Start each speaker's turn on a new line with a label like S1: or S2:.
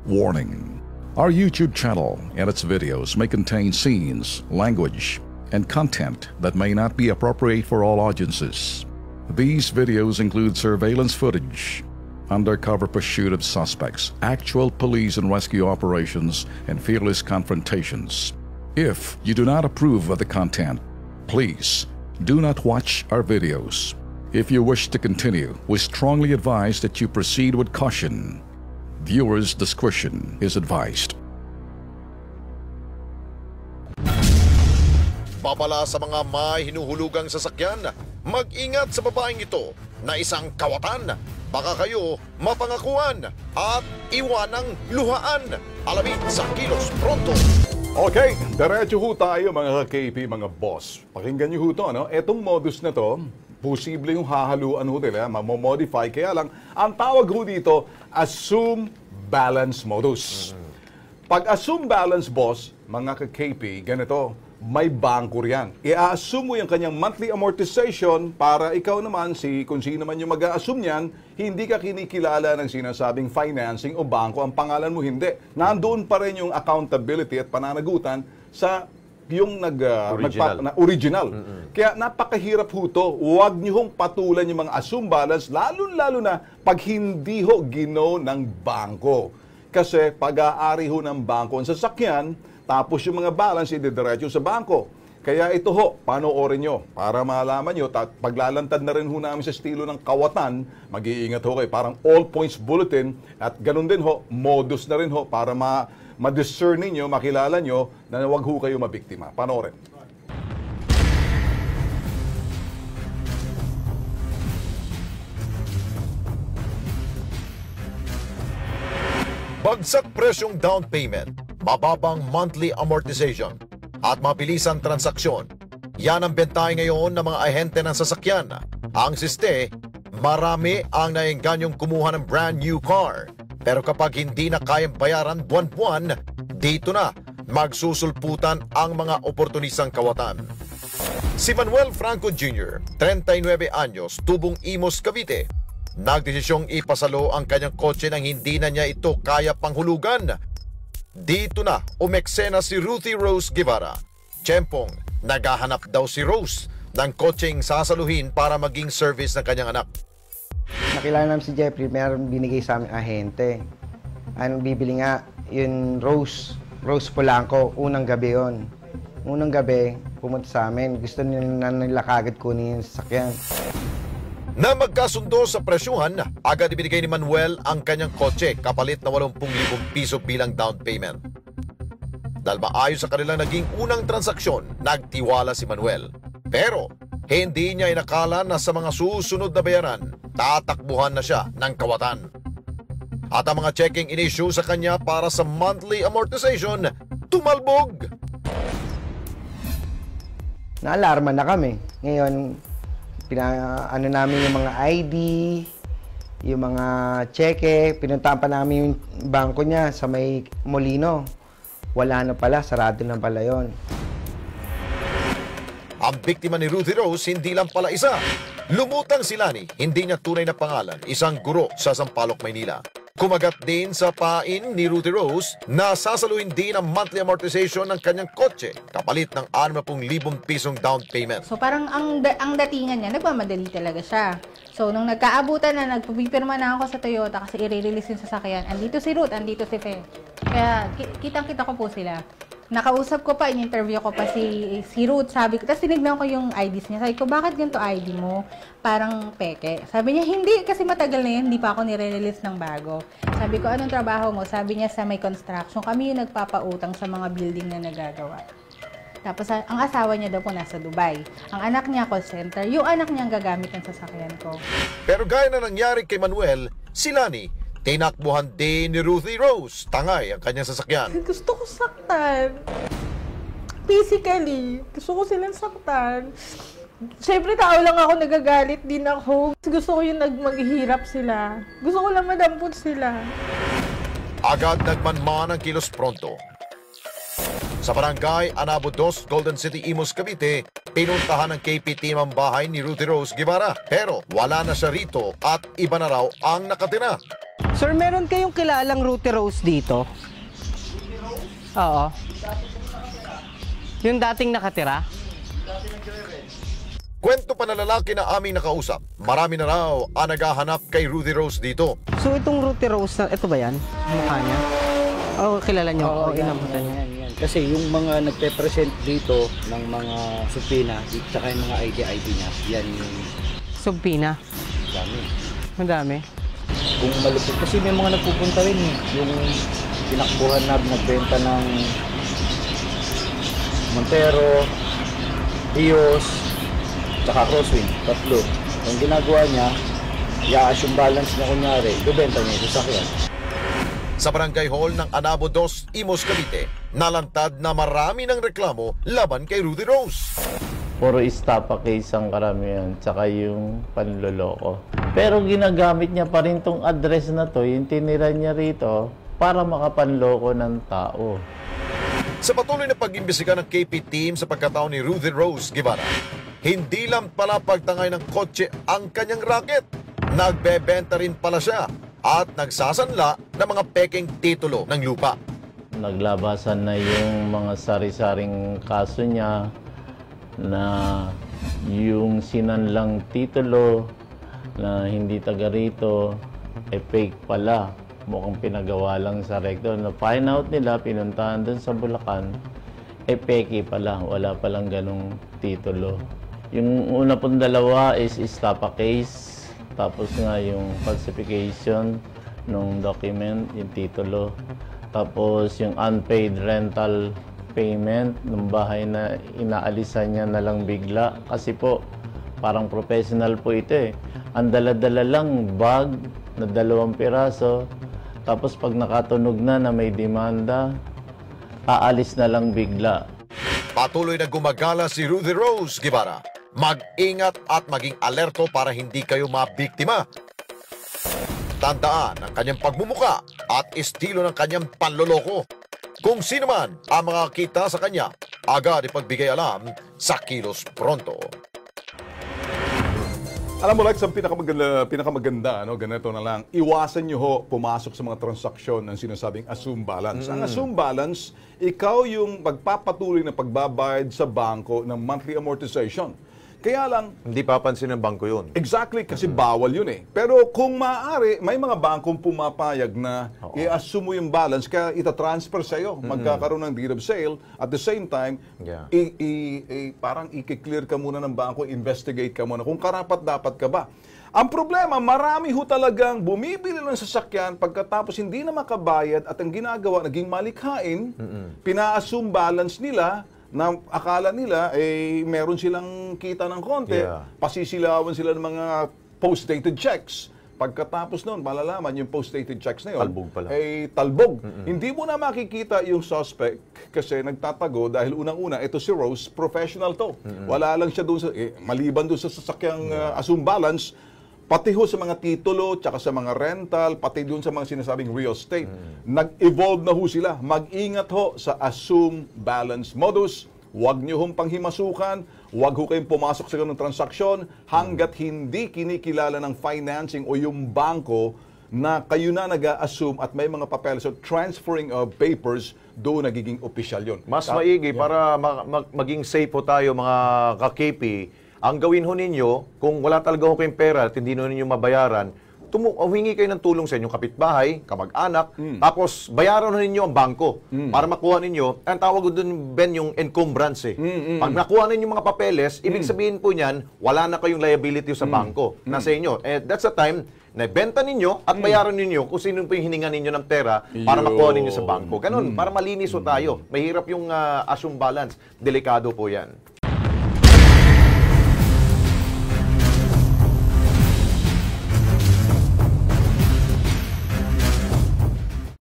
S1: Warning: our YouTube channel and its videos may contain scenes, language, and content that may not be appropriate for all audiences. These videos include surveillance footage, undercover pursuit of suspects, actual police and rescue operations, and fearless confrontations. If you do not approve of the content, please do not watch our videos. If you wish to continue, we strongly advise that you proceed with caution. Viewers' discretion is advised.
S2: Babala sa mga may hinuhulugang sasakyan, mag-ingat sa babaeng ito na isang kawatan. Baka kayo mapangakuan at iwanang luhaan. Alamin sa Kilos Pronto.
S3: Okay, diretso ho tayo mga ka-KP, mga boss. Pakinggan niyo ho ito, no? Etong modus na to, posible yung hahaluan ho nila, mamomodify. Kaya lang, ang tawag ho dito, assume balance modus. Pag assume balance, boss, mga ka-KP, ganito, may bangko riyan. I-assume mo yung kanyang monthly amortization para ikaw naman, kung sino man yung mag-a-assume niyan, hindi ka kinikilala ng sinasabing financing o bangko. Ang pangalan mo hindi. Nandoon pa rin yung accountability at pananagutan sa yung original. Kaya napakahirap ho to. Huwag niyo hong patulan yung mga assume balance, lalo na pag hindi ho gino ng bangko. Kasi pag-aari ho ng bangko ang sasakyan, tapos yung mga balance ididiretso sa bangko. Kaya ito ho, panoorin nyo para malaman nyo, paglalantad na rin ho namin sa estilo ng kawatan, mag-iingat ho kayo, parang all points bulletin, at ganun din ho, modus na rin ho, para ma-discern ninyo, makilala nyo, na huwag ho kayo mabiktima. Panoorin.
S2: Bagsak presyong down payment, mababang monthly amortization, at mabilisang transaksyon. Yan ang bentahe ngayon ng mga ahente ng sasakyan. Ang siste, marami ang naengganyong kumuha ng brand new car. Pero kapag hindi na kayang bayaran buwan-buwan, dito na magsusulputan ang mga oportunisang kawatan. Si Manuel Franco Jr., 39 anyos, tubong Imos, Cavite, nagdesisyong ipasalo ang kanyang kotse nang hindi na niya ito kaya panghulugan. Dito na umeksena si Ruthie Rose Guevara. Tiyempong, naghahanap daw si Rose ng kotseng sasaluhin para maging service ng kanyang anak.
S4: Nakilala namin si Jeffrey, mayroon binigay sa aming ahente. Anong bibili nga, yun Rose Polanco, unang gabi yon. Unang gabi, pumunta sa amin. Gusto nila kagad kunin yung sasakyan.
S2: Na magkasundo sa presyuhan, agad ibinigay ni Manuel ang kanyang kotse kapalit na 80,000 piso bilang down payment. Dahil maayos sa kanilang naging unang transaksyon, nagtiwala si Manuel. Pero hindi niya inakala na sa mga susunod na bayaran, tatakbuhan na siya ng kawatan. At ang mga checking in-issue sa kanya para sa monthly amortization, tumalbog.
S4: Naalarma na kami. Ngayon, ano namin yung mga ID, yung mga cheque, pinuntahan pa namin yung bangko niya sa may Molino. Wala na pala, sarado na pala yon.
S2: Ang biktima ni Ruthie Rose hindi lang pala isa. Lumutang si Lani, hindi niya tunay na pangalan, isang guro sa Sampaloc, Maynila. Kumagat din sa pain ni Ruthie Rose na sasaluhin din ang monthly amortization ng kanyang kotse kapalit ng 60,000 pisong down payment.
S5: So parang ang datingan niya, nagmamadali talaga siya. So nung nagkaabutan na, nagpipirma na ako sa Toyota kasi i-release yung sasakyan. Andito si Ruth, andito si Fe. Kaya kitang-kita ko po sila. Nakausap ko pa, in-interview ko pa si Ruth, sabi ko, tapos tinignan ko yung IDs niya. Sabi ko, bakit ganito ID mo? Parang peke. Sabi niya, hindi, kasi matagal na yun, hindi pa ako nire-release ng bago. Sabi ko, anong trabaho mo? Sabi niya, sa may construction. Kami yung nagpapautang sa mga building na nagagawa. Tapos, ang asawa niya daw po nasa Dubai. Ang anak niya, call center. Yung anak niya ang gagamit ng sasakyan ko.
S2: Pero gaya na nangyari kay Manuel, si Lani, tinakbuhan din ni Ruthie Rose. Tangay ang kanyang sasakyan.
S5: Gusto ko saktan. Physically. Gusto ko silang saktan. Siyempre, tao lang ako, nagagalit din ako. Gusto ko yung maghihirap sila. Gusto ko lang madampot sila.
S2: Agad nagmanman ang Kilos Pronto. Sa barangay Anabo 2, Golden City, Imos, Cavite, Pinuntahan ng KP team ang bahay ni Rudy Rose Guevara pero wala na siya rito at iba na raw ang nakatira.
S6: Sir, meron kayong kilalang Rudy Rose dito? Oo. Yung dating nakatira?
S2: Kwento pa na lalaki na aming nakausap, marami na raw ang naghahanap kay Rudy Rose dito.
S6: So itong Rudy Rose, ito ba yan? Mukha niya? Oo, kilala niyo? Oo, inabutan niya.
S7: Yan. Kasi yung mga nagpe-present dito ng mga subpoena, tsaka yung mga ID niya, yan yung
S6: Subpoena?
S7: dami.
S6: Madami.
S7: Kung malupit, kasi may mga nagpupunta rin eh. Yung tinakbuhan na nagbenta ng Montero, Dios, tsaka Crosswind, tatlo. Ang ginagawa niya, i-assume balance niya kunyari, ibebenta niya yung sasakyan.
S2: Sa barangay hall ng Anabo 2, Imos, Cavite, nalantad na marami ng reklamo laban kay Rudy Rose.
S8: Puro istapa case ang karamihan, tsaka yung panloloko. Pero ginagamit niya pa rin tong address na to, yung tinira niya rito, para makapanloko ng tao.
S2: Sa patuloy na pag-imbestiga ng KP team sa pagkatao ni Rudy Rose Guevara, hindi lang pala pagtangay ng kotse ang kanyang racket. Nagbebenta rin pala siya at nagsasanla ng mga peking titulo ng lupa.
S8: Naglabasan na yung mga sari-saring kaso niya na yung sinanlang titulo na hindi taga rito, fake pala. Mukhang pinagawa lang sa recto. Na-find out nila, pinuntahan dun sa Bulacan, peke pala. Wala palang ganong titulo. Yung una pong dalawa is istapa case. Tapos nga yung falsification ng document, yung titulo. Tapos yung unpaid rental payment ng bahay na inaalisan niya na lang bigla. Kasi po, parang professional po ito eh. Ang dala-dala lang bag na 2 piraso. Tapos pag nakatunog na may demanda, aalis na lang bigla.
S2: Patuloy na gumagala si Rudy Rose Guevara. Mag-ingat at maging alerto para hindi kayo mabiktima. Tandaan ang kanyang pagmumuka at estilo ng kanyang panloloko. Kung sino man ang makakita sa kanya, agad ipagbigay alam sa Kilos Pronto.
S3: Alam mo, like, ang pinakamaganda, ganito na lang, iwasan nyo ho pumasok sa mga transaksyon ng sinasabing assume balance. Ang assume balance, ikaw yung magpapatuloy na pagbabayad sa bangko ng monthly amortization. Kaya lang,
S2: Hindi papansin ng bangko yun.
S3: exactly, kasi bawal yun eh. Pero kung maaari, may mga bangkong pumapayag na i-assume mo yung balance, kaya itatransfer sa'yo. Magkakaroon ng deed of sale. At the same time,
S2: Yeah.
S3: parang i-clear ka muna ng bangko, investigate ka muna kung karapat-dapat ka ba. Ang problema, marami ho talagang bumibili ng sasakyan pagkatapos hindi na makabayad at ang ginagawa, naging malikhain, pina-assume balance nila, na akala nila meron silang kita ng konti, pasisilawan sila ng mga post-dated checks. Pagkatapos noon, malalaman yung post-dated checks na yun,
S2: Talbog pala.
S3: talbog. Hindi mo na makikita yung suspect kasi nagtatago dahil unang-una, ito si Rose, professional to. Wala lang siya doon sa, maliban doon sa sasakyang assume balance, pati ho sa mga titulo, tsaka sa mga rental, pati doon sa mga sinasabing real estate. Nag-evolve na ho sila. Mag-ingat ho sa assume balance modus. Huwag nyo hong panghimasukan. Huwag ho kayong pumasok sa ganung transaksyon hanggat hindi kinikilala ng financing o yung bangko na kayo na nag-assume at may mga papel. So transferring of papers, doon nagiging opisyal yun.
S9: Mas maigi para maging safe po tayo mga ka-KP. Ang gawin ho ninyo, kung wala talaga ho kayong pera at hindi ho ninyo mabayaran, humingi kayo ng tulong sa inyong kapitbahay, kamag-anak, tapos bayaran ho ninyo ang bangko para makuha ninyo. Ang tawag doon, Ben, yung encumbrance. Pag nakuha ninyo mga papeles, ibig sabihin po niyan, wala na kayong liability sa bangko na sa inyo. That's the time na benta ninyo at bayaran ninyo kung sino po yung hininga ninyo ng pera para makuha ninyo sa bangko. Ganun, para malinis ho tayo. Mahirap yung assume balance. Delikado po yan.